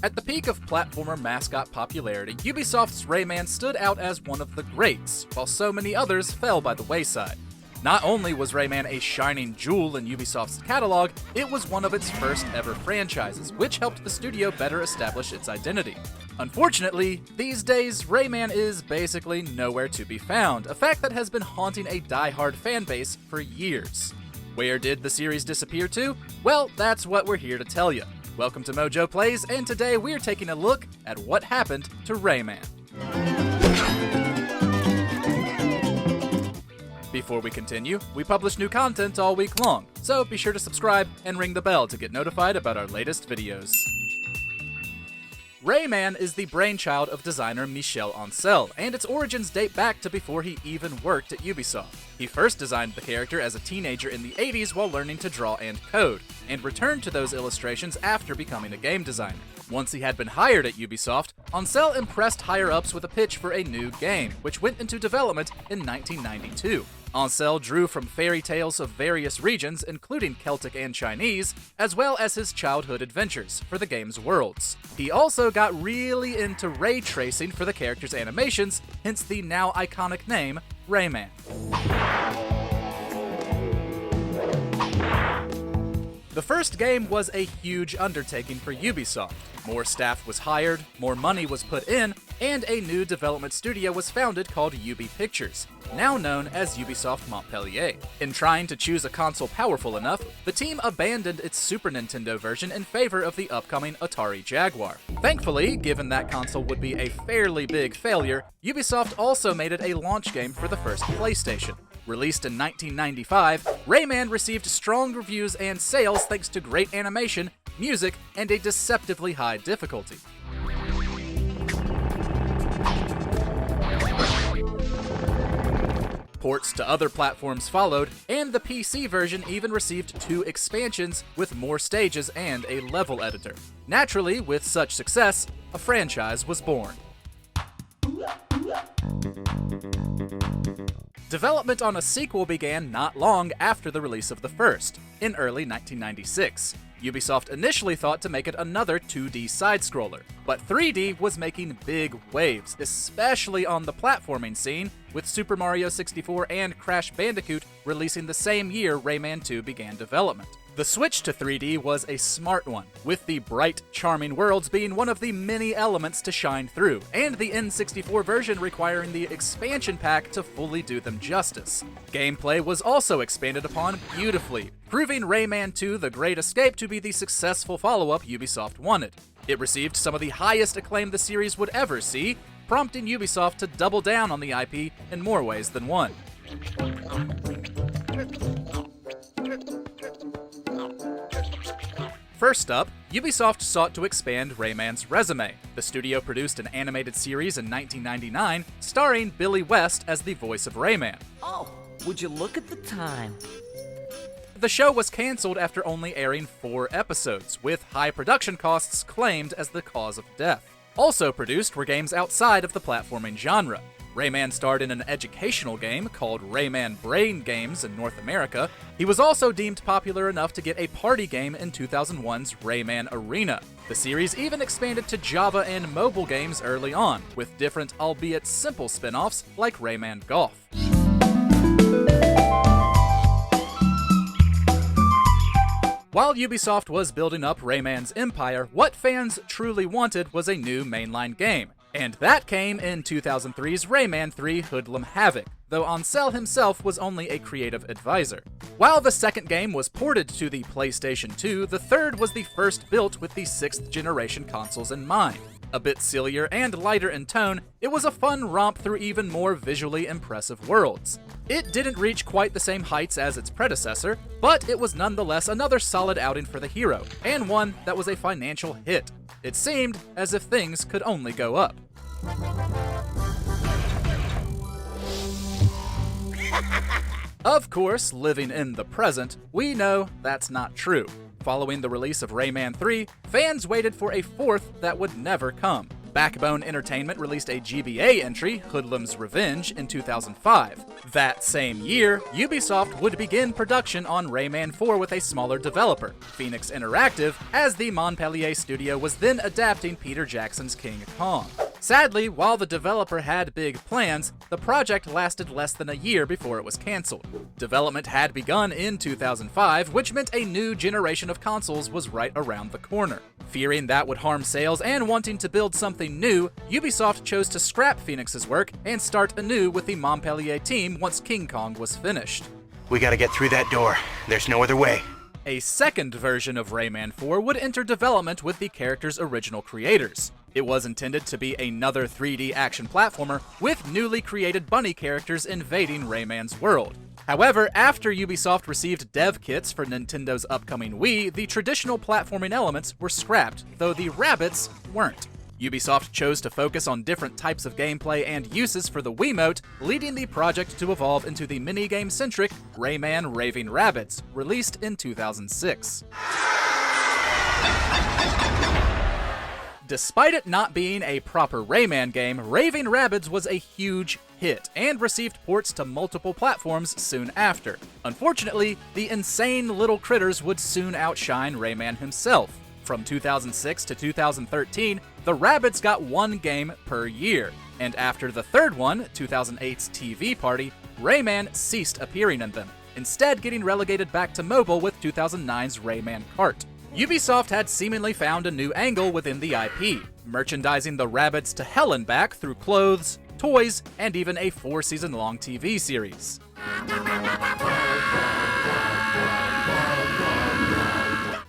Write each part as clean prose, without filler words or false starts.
At the peak of platformer mascot popularity, Ubisoft's Rayman stood out as one of the greats, while so many others fell by the wayside. Not only was Rayman a shining jewel in Ubisoft's catalog, it was one of its first ever franchises, which helped the studio better establish its identity. Unfortunately, these days, Rayman is basically nowhere to be found, a fact that has been haunting a die-hard fanbase for years. Where did the series disappear to? Well, that's what we're here to tell you. Welcome to MojoPlays, and today we're taking a look at what happened to Rayman. Before we continue, we publish new content all week long, so be sure to subscribe and ring the bell to get notified about our latest videos. Rayman is the brainchild of designer Michel Ancel, and its origins date back to before he even worked at Ubisoft. He first designed the character as a teenager in the 80s while learning to draw and code, and returned to those illustrations after becoming a game designer. Once he had been hired at Ubisoft, Ancel impressed higher-ups with a pitch for a new game, which went into development in 1992. Ancel drew from fairy tales of various regions, including Celtic and Chinese, as well as his childhood adventures for the game's worlds. He also got really into ray tracing for the character's animations, hence the now iconic name, Rayman. The first game was a huge undertaking for Ubisoft. More staff was hired, more money was put in, and a new development studio was founded called Ubi Pictures, now known as Ubisoft Montpellier. In trying to choose a console powerful enough, the team abandoned its Super Nintendo version in favor of the upcoming Atari Jaguar. Thankfully, given that console would be a fairly big failure, Ubisoft also made it a launch game for the first PlayStation. Released in 1995, Rayman received strong reviews and sales thanks to great animation, music, and a deceptively high difficulty. Ports to other platforms followed, and the PC version even received 2 expansions with more stages and a level editor. Naturally, with such success, a franchise was born. Development on a sequel began not long after the release of the first, in early 1996. Ubisoft initially thought to make it another 2D side-scroller, but 3D was making big waves, especially on the platforming scene, with Super Mario 64 and Crash Bandicoot releasing the same year Rayman 2 began development. The switch to 3D was a smart one, with the bright, charming worlds being one of the many elements to shine through, and the N64 version requiring the expansion pack to fully do them justice. Gameplay was also expanded upon beautifully, proving Rayman 2 The Great Escape to be the successful follow-up Ubisoft wanted. It received some of the highest acclaim the series would ever see, prompting Ubisoft to double down on the IP in more ways than one. First up, Ubisoft sought to expand Rayman's resume. The studio produced an animated series in 1999 starring Billy West as the voice of Rayman. Oh, would you look at the time? The show was canceled after only airing 4 episodes, with high production costs claimed as the cause of death. Also produced were games outside of the platforming genre. Rayman starred in an educational game called Rayman Brain Games in North America. He was also deemed popular enough to get a party game in 2001's Rayman Arena. The series even expanded to Java and mobile games early on, with different, albeit simple spin-offs like Rayman Golf. While Ubisoft was building up Rayman's empire, what fans truly wanted was a new mainline game. And that came in 2003's Rayman 3 Hoodlum Havoc, though Ancel himself was only a creative advisor. While the second game was ported to the PlayStation 2, the third was the first built with the 6th generation consoles in mind. A bit sillier and lighter in tone, it was a fun romp through even more visually impressive worlds. It didn't reach quite the same heights as its predecessor, but it was nonetheless another solid outing for the hero, and one that was a financial hit. It seemed as if things could only go up. Of course, living in the present, we know that's not true. Following the release of Rayman 3, fans waited for a fourth that would never come. Backbone Entertainment released a GBA entry, Hoodlum's Revenge, in 2005. That same year, Ubisoft would begin production on Rayman IV with a smaller developer, Phoenix Interactive, as the Montpellier studio was then adapting Peter Jackson's King Kong. Sadly, while the developer had big plans, the project lasted less than a year before it was cancelled. Development had begun in 2005, which meant a new generation of consoles was right around the corner. Fearing that would harm sales and wanting to build something new, Ubisoft chose to scrap Phoenix's work and start anew with the Montpellier team once King Kong was finished. We gotta get through that door. There's no other way. A second version of Rayman 4 would enter development with the character's original creators. It was intended to be another 3D action platformer with newly created bunny characters invading Rayman's world. However, after Ubisoft received dev kits for Nintendo's upcoming Wii, the traditional platforming elements were scrapped, though the rabbits weren't. Ubisoft chose to focus on different types of gameplay and uses for the Wiimote, leading the project to evolve into the minigame-centric Rayman Raving Rabbids, released in 2006. Despite it not being a proper Rayman game, Raving Rabbids was a huge hit and received ports to multiple platforms soon after. Unfortunately, the insane little critters would soon outshine Rayman himself. From 2006 to 2013, the Rabbids got one game per year, and after the third one, 2008's TV Party, Rayman ceased appearing in them, instead getting relegated back to mobile with 2009's Rayman Kart. Ubisoft had seemingly found a new angle within the IP, merchandising the Rabbids to hell and back through clothes, toys, and even a 4-season-long TV series.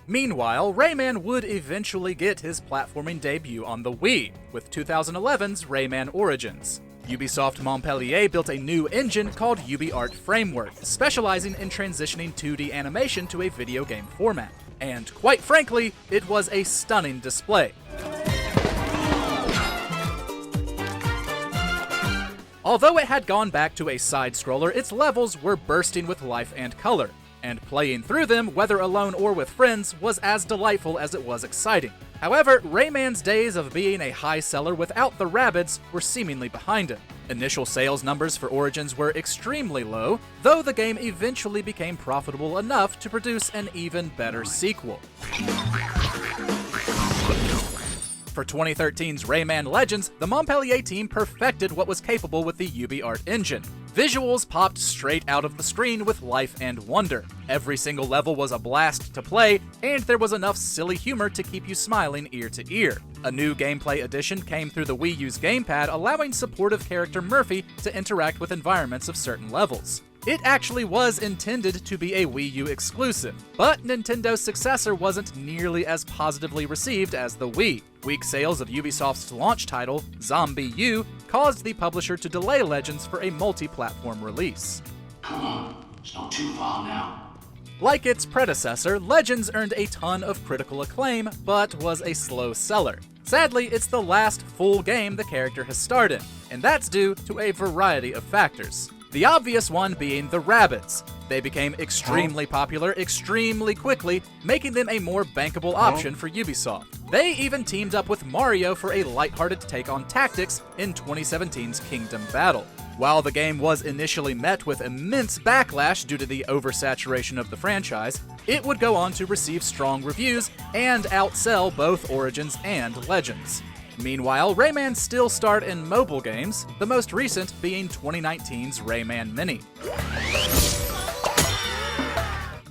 Meanwhile, Rayman would eventually get his platforming debut on the Wii, with 2011's Rayman Origins. Ubisoft Montpellier built a new engine called UbiArt Framework, specializing in transitioning 2D animation to a video game format. And quite frankly, it was a stunning display. Although it had gone back to a side-scroller, its levels were bursting with life and color, and playing through them, whether alone or with friends, was as delightful as it was exciting. However, Rayman's days of being a high seller without the Rabbids were seemingly behind him. Initial sales numbers for Origins were extremely low, though the game eventually became profitable enough to produce an even better sequel. For 2013's Rayman Legends, the Montpellier team perfected what was capable with the UbiArt engine. Visuals popped straight out of the screen with life and wonder. Every single level was a blast to play, and there was enough silly humor to keep you smiling ear to ear. A new gameplay addition came through the Wii U's gamepad, allowing supportive character Murphy to interact with environments of certain levels. It actually was intended to be a Wii U exclusive, but Nintendo's successor wasn't nearly as positively received as the Wii. Weak sales of Ubisoft's launch title, Zombie U, caused the publisher to delay Legends for a multi-platform release. Come on, it's not too far now. Like its predecessor, Legends earned a ton of critical acclaim, but was a slow seller. Sadly, it's the last full game the character has starred in, and that's due to a variety of factors. The obvious one being the Rabbids. They became extremely popular extremely quickly, making them a more bankable option for Ubisoft. They even teamed up with Mario for a lighthearted take on tactics in 2017's Kingdom Battle. While the game was initially met with immense backlash due to the oversaturation of the franchise, it would go on to receive strong reviews and outsell both Origins and Legends. Meanwhile, Rayman still starred in mobile games, the most recent being 2019's Rayman Mini.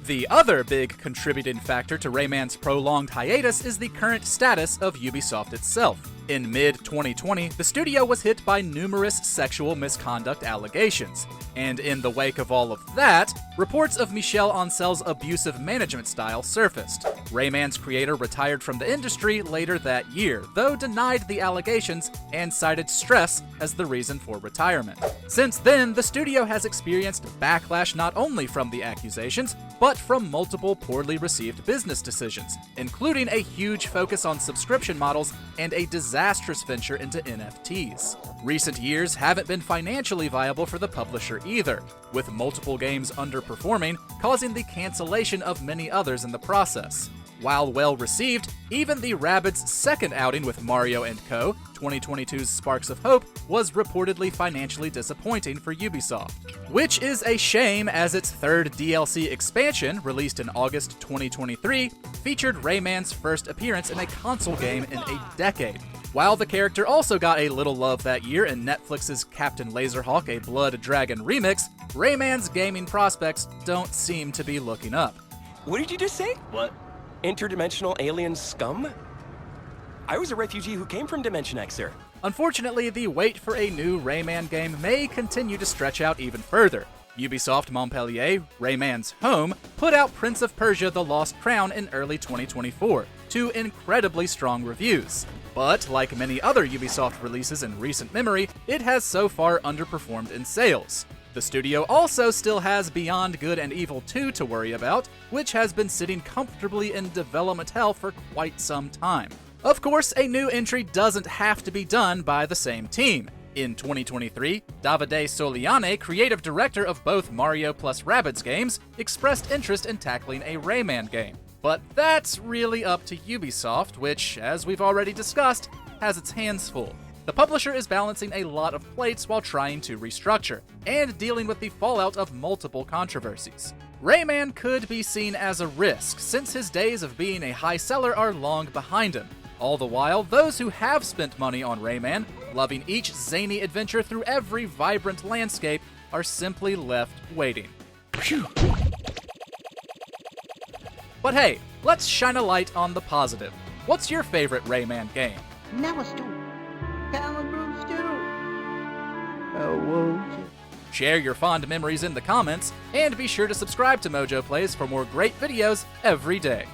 The other big contributing factor to Rayman's prolonged hiatus is the current status of Ubisoft itself. In mid-2020, the studio was hit by numerous sexual misconduct allegations, and in the wake of all of that, reports of Michel Ancel's abusive management style surfaced. Rayman's creator retired from the industry later that year, though denied the allegations and cited stress as the reason for retirement. Since then, the studio has experienced backlash not only from the accusations, but from multiple poorly received business decisions, including a huge focus on subscription models and a disastrous venture into NFTs. Recent years haven't been financially viable for the publisher either, with multiple games underperforming, causing the cancellation of many others in the process. While well received, even the Rabbids' second outing with Mario & Co., 2022's Sparks of Hope, was reportedly financially disappointing for Ubisoft. Which is a shame, as its third DLC expansion, released in August 2023, featured Rayman's first appearance in a console game in a decade. While the character also got a little love that year in Netflix's Captain Laserhawk: A Blood Dragon remix, Rayman's gaming prospects don't seem to be looking up. What did you just say? What? Interdimensional alien scum? I was a refugee who came from Dimension X, sir. Unfortunately, the wait for a new Rayman game may continue to stretch out even further. Ubisoft Montpellier, Rayman's home, put out Prince of Persia: The Lost Crown in early 2024, to incredibly strong reviews. But, like many other Ubisoft releases in recent memory, it has so far underperformed in sales. The studio also still has Beyond Good and Evil 2 to worry about, which has been sitting comfortably in development hell for quite some time. Of course, a new entry doesn't have to be done by the same team. In 2023, Davide Soliane, creative director of both Mario plus Rabbids games, expressed interest in tackling a Rayman game. But that's really up to Ubisoft, which, as we've already discussed, has its hands full. The publisher is balancing a lot of plates while trying to restructure, and dealing with the fallout of multiple controversies. Rayman could be seen as a risk, since his days of being a high seller are long behind him. All the while, those who have spent money on Rayman, loving each zany adventure through every vibrant landscape, are simply left waiting. But hey, let's shine a light on the positive. What's your favorite Rayman game? Now it's Caliburn stew. Oh, won't you? Share your fond memories in the comments, and be sure to subscribe to MojoPlays for more great videos every day.